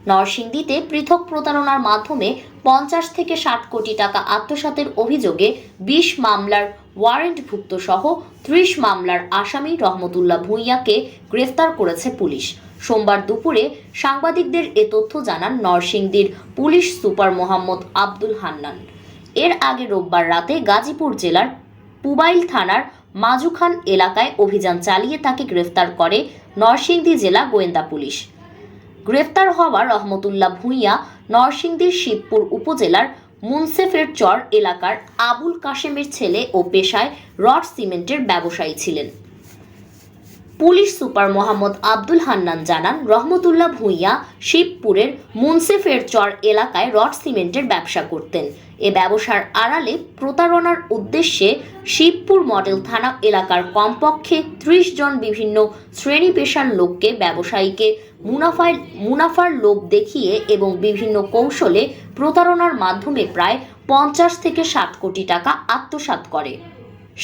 নরসিংদীতে পৃথক প্রতারণার মাধ্যমে 50 থেকে 60 কোটি টাকা আত্মসাতের অভিযোগে 20 মামলার ওয়ারেন্টভুক্ত সহ 30 মামলার আসামি রহমতুল্লাহ ভূঁইয়াকে গ্রেফতার করেছে পুলিশ। সোমবার দুপুরে সাংবাদিকদের এ তথ্য জানান নরসিংদীর পুলিশ সুপার মোহাম্মদ আব্দুল হান্নান। এর আগে রোববার রাতে গাজীপুর জেলার পুবাইল থানার মাজুখান এলাকায় অভিযান চালিয়ে তাকে গ্রেফতার করে নরসিংদী জেলা গোয়েন্দা পুলিশ। গ্রেফতার হওয়া রহমতুল্লাহ ভূঁইয়া নরসিংদীর শিবপুর উপজেলার মুন্সেফের চর এলাকার আবুল কাশেমের ছেলে ও পেশায় রড সিমেন্টের ব্যবসায়ী ছিলেন। পুলিশ সুপার মোহাম্মদ আব্দুল হান্নান জানান, রহমতুল্লাহ ভূঁইয়া শিবপুরের মুন্সেফের চর এলাকায় রড সিমেন্টের ব্যবসা করতেন। এ ব্যবসার আড়ালে প্রতারণার উদ্দেশ্যে শিবপুর মডেল থানা এলাকার কমপক্ষে 30 জন বিভিন্ন শ্রেণী পেশার লোককে ব্যবসায়ীকে মুনাফার লোভ দেখিয়ে এবং বিভিন্ন কৌশলে প্রতারণার মাধ্যমে প্রায় 50 থেকে 60 কোটি টাকা আত্মসাৎ করে।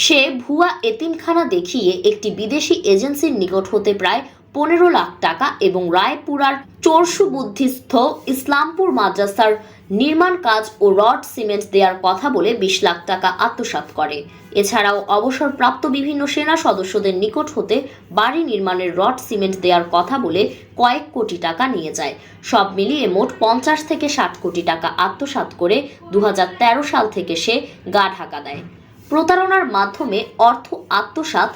সে ভুয়া এতিমখানা দেখিয়ে একটি বিদেশি এজেন্সির নিকট হতে প্রায় 15 লাখ টাকা এবং রায়পুরার চরসু বুদ্ধিস্থ ইসলামপুর মাদ্রাসার নির্মাণ কাজ ও রড সিমেন্ট দেওয়ার কথা বলে 20 লাখ টাকা আত্মসাৎ করে। এছাড়াও অবসরপ্রাপ্ত বিভিন্ন সেনা সদস্যদের নিকট হতে বাড়ি নির্মাণের রড সিমেন্ট দেওয়ার কথা বলে কয়েক কোটি টাকা নিয়ে যায়। সব মিলিয়ে মোট 50 থেকে 60 কোটি টাকা আত্মসাৎ করে 2013 সাল থেকে সে গা ঢাকা দেয়। প্রতারণার মাধ্যমে অর্থ আত্মসাৎ,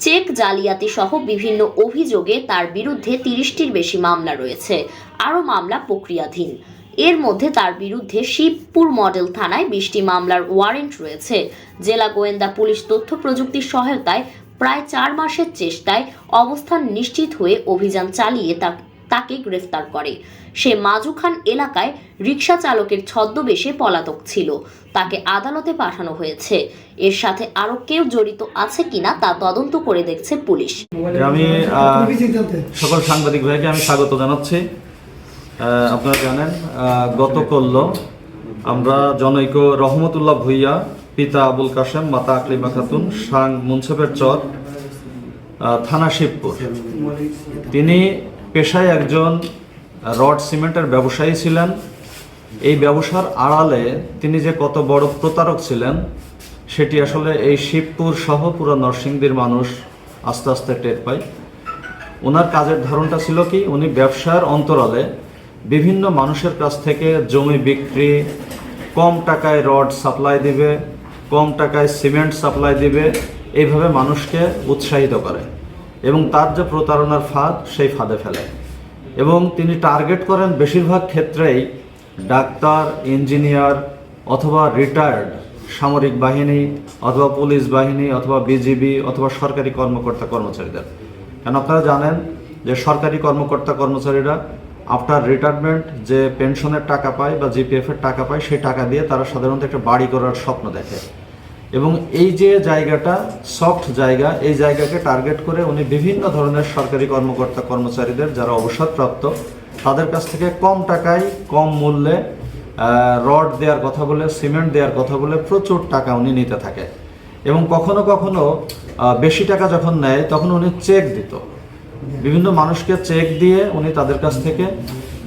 চেক জালিয়াতি সহ বিভিন্ন অভিযোগে তার বিরুদ্ধে 30টির বেশি মামলা রয়েছে। আরও মামলা প্রক্রিয়াধীন। এর মধ্যে তার বিরুদ্ধে শিবপুর মডেল থানায় 20টি মামলার ওয়ারেন্ট রয়েছে। জেলা গোয়েন্দা পুলিশ তথ্য প্রযুক্তির সহায়তায় প্রায় 4 মাসের চেষ্টায় অবস্থান নিশ্চিত হয়ে অভিযান চালিয়ে তাকে গ্রেফতার করে। সে মাজুখান এলাকায় রিকশা চালকের ছদ্মবেশে পলাতক ছিল। তাকে আদালতে পাঠানো হয়েছে। এর সাথে আরো কেউ জড়িত আছে কিনা তা তদন্ত করে দেখছে পুলিশ। আমি সকল সাংবাদিক ভাইকে আমি স্বাগত জানাচ্ছি। আপনারা জানেন গতকাল আমরা জনৈক রহমতুল্লাহ ভূঁইয়া, পিতা আবুল কাশেম, মাতা আকলিমা খাতুন, সাং মুন্সেফের চর, থানা শিবপুর, তিনি পেশায় একজন রড সিমেন্টের ব্যবসায়ী ছিলেন। এই ব্যবসার আড়ালে তিনি যে কত বড় প্রতারক ছিলেন সেটি আসলে এই শিবপুর সহ পুরো নরসিংদীর মানুষ আস্তে আস্তে টের পায়। ওনার কাজের ধরনটা ছিল কি, উনি ব্যবসার অন্তরালে বিভিন্ন মানুষের কাছ থেকে জমি বিক্রি, কম টাকায় রড সাপ্লাই দিবে, কম টাকায় সিমেন্ট সাপ্লাই দিবে, এইভাবে মানুষকে উৎসাহিত করে এবং তার যে প্রতারণার ফাঁদ সেই ফাঁদে ফেলে। এবং তিনি টার্গেট করেন বেশিরভাগ ক্ষেত্রেই ডাক্তার, ইঞ্জিনিয়ার অথবা রিটায়ার্ড সামরিক বাহিনী অথবা পুলিশ বাহিনী অথবা বিজিবি অথবা সরকারি কর্মকর্তা কর্মচারীদের। কারণ আপনারা জানেন যে সরকারি কর্মকর্তা কর্মচারীরা আফটার রিটায়ারমেন্ট যে পেনশনের টাকা পায় বা জিপিএফের টাকা পায়, সেই টাকা দিয়ে তারা সাধারণত একটা বাড়ি করার স্বপ্ন দেখে এবং এই যে জায়গাটা সফট জায়গা, এই জায়গাকে টার্গেট করে উনি বিভিন্ন ধরনের সরকারি কর্মকর্তা কর্মচারীদের যারা অবসরপ্রাপ্ত তাদের কাছ থেকে কম টাকায় কম মূল্যে রড দেওয়ার কথা বলে, সিমেন্ট দেওয়ার কথা বলে প্রচুর টাকা উনি নিতে থাকে এবং কখনো কখনো বেশি টাকা যখন নেয় তখন উনি চেক দিত। বিভিন্ন মানুষকে চেক দিয়ে উনি তাদের কাছ থেকে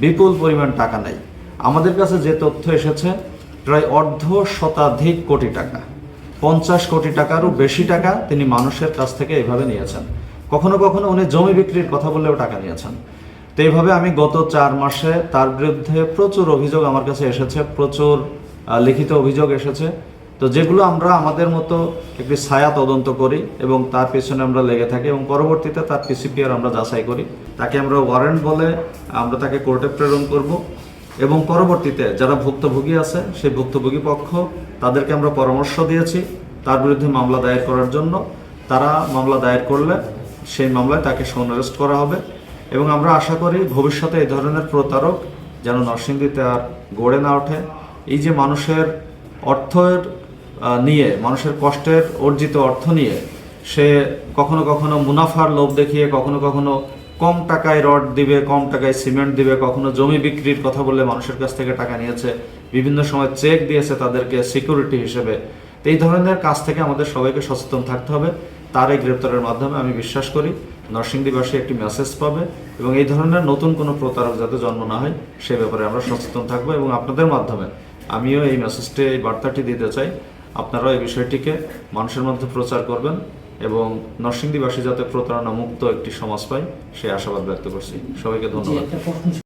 বিপুল পরিমাণ টাকা নেয়। আমাদের কাছে যে তথ্য এসেছে প্রায় 1.5 শতাধিক কোটি টাকা, 50 কোটি টাকারও বেশি টাকা তিনি মানুষের কাছ থেকে এইভাবে নিয়েছেন। কখনো কখনো উনি জমি বিক্রির কথা বলেও টাকা নিয়েছেন। তো এইভাবে আমি গত 4 মাসে তার বিরুদ্ধে প্রচুর অভিযোগ আমার কাছে এসেছে, প্রচুর লিখিত অভিযোগ এসেছে। তো যেগুলো আমরা আমাদের মতো একটি ছায়া তদন্ত করি এবং তার পেছনে আমরা লেগে থাকি এবং পরবর্তীতে তার পিসিপিআর আমরা যাচাই করি। তাকে আমরা ওয়ারেন্ট বলে আমরা তাকে কোর্টে প্রেরণ করব এবং পরবর্তীতে যারা ভুক্তভোগী আছে সেই ভুক্তভোগী পক্ষ তাদেরকে আমরা পরামর্শ দিয়েছি তার বিরুদ্ধে মামলা দায়ের করার জন্য। তারা মামলা দায়ের করলে সেই মামলায় তাকে সন অ্যারেস্ট করা হবে এবং আমরা আশা করি ভবিষ্যতে এই ধরনের প্রতারক যেন নরসিংদীতে আর গড়ে না ওঠে। এই যে মানুষের অর্থের নিয়ে, মানুষের কষ্টের অর্জিত অর্থ নিয়ে সে কখনো কখনো মুনাফার লোভ দেখিয়ে, কখনো কখনো কম টাকায় রড দিবে, কম টাকায় সিমেন্ট দিবে, কখনো জমি বিক্রির কথা বলে মানুষের কাছ থেকে টাকা নিয়েছে, বিভিন্ন সময় চেক দিয়েছে তাদেরকে সিকিউরিটি হিসেবে। তো এই ধরনের কাজ থেকে আমাদের সবাইকে সচেতন থাকতে হবে। তার এই গ্রেপ্তারের মাধ্যমে আমি বিশ্বাস করি নরসিংদীবাসী একটি মেসেজ পাবে এবং এই ধরনের নতুন কোনো প্রতারক যাতে জন্ম না হয় সে ব্যাপারে আমরা সচেতন থাকবো এবং আপনাদের মাধ্যমে আমিও এই মেসেজটি এই বার্তাটি দিতে চাই। আপনারাও এই বিষয়টিকে মানুষের মধ্যে প্রচার করবেন এবং নরসিংদীবাসী যাতে প্রতারণা মুক্ত একটি সমাজ পায় সেই আশাবাদ ব্যক্ত করছি। সবাইকে ধন্যবাদ।